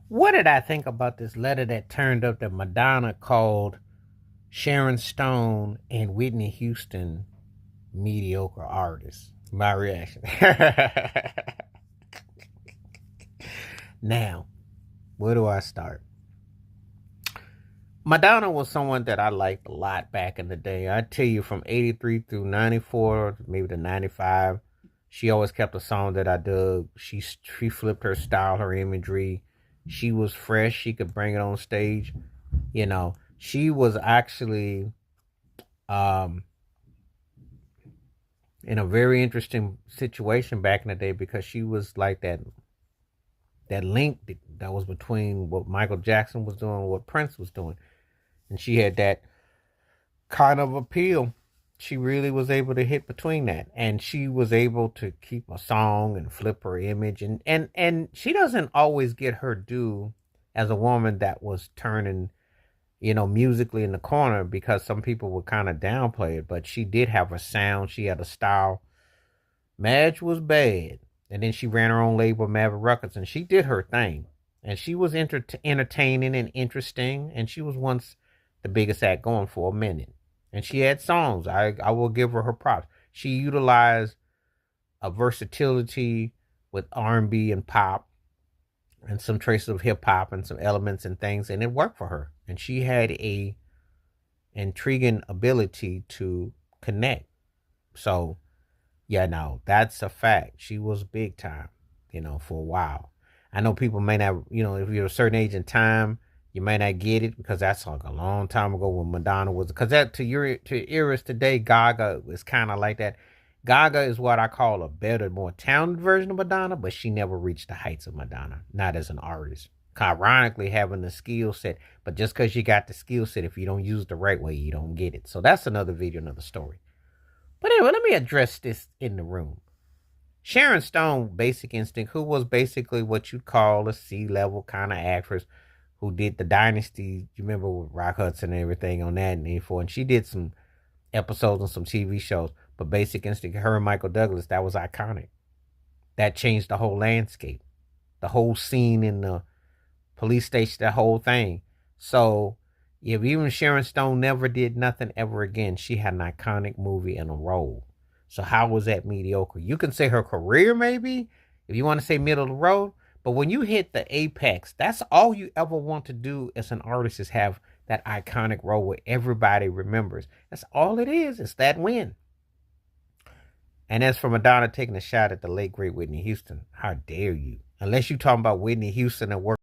What did I think about this letter that turned up that Madonna called Sharon Stone and Whitney Houston mediocre artists? My reaction. Now, where do I start? Madonna was someone that I liked a lot back in the day. I tell you, from 83 through 94, maybe to 95, she always kept a song that I dug. She flipped her style, her imagery. She was fresh. She could bring it on stage. She was actually um, in a very interesting situation back in the day because she was like that link that was between what Michael Jackson was doing and what Prince was doing. And she had that kind of appeal. She really was able to hit between that, and she was able to keep a song and flip her image, and she doesn't always get her due as a woman that was turning, musically in the corner, because some people would kind of downplay it, but she did have a sound. She had a style. Madge was bad, and then she ran her own label, Maverick Records, and she did her thing, and she was entertaining and interesting, and she was once the biggest act going for a minute, and she had songs. I will give her props. She utilized a versatility with R&B and pop and some traces of hip hop and some elements and things, and it worked for her. And she had a intriguing ability to connect. So yeah, no, that's a fact. She was big time, for a while. I know people may not, if you're a certain age and time, you may not get it because that's like a long time ago when Madonna was. Because that to eras today, Gaga is kind of like that. Gaga is what I call a better, more talented version of Madonna, but she never reached the heights of Madonna, not as an artist. Ironically, having the skill set, but just because you got the skill set, if you don't use it the right way, you don't get it. So that's another video, another story. But anyway, let me address this in the room. Sharon Stone, Basic Instinct, who was basically what you'd call a C-level kind of actress, who did the Dynasty. You remember with Rock Hudson and everything on that and info, and she did some episodes on some TV shows. But Basic Instinct, her and Michael Douglas, that was iconic. That changed the whole landscape, the whole scene in the police station, the whole thing. So if even Sharon Stone never did nothing ever again, she had an iconic movie and a role. So how was that mediocre? You can say her career, maybe, if you want to say middle of the road. But when you hit the apex, that's all you ever want to do as an artist, is have that iconic role where everybody remembers. That's all it is. It's that win. And as for Madonna taking a shot at the late great Whitney Houston, how dare you? Unless you're talking about Whitney Houston and work.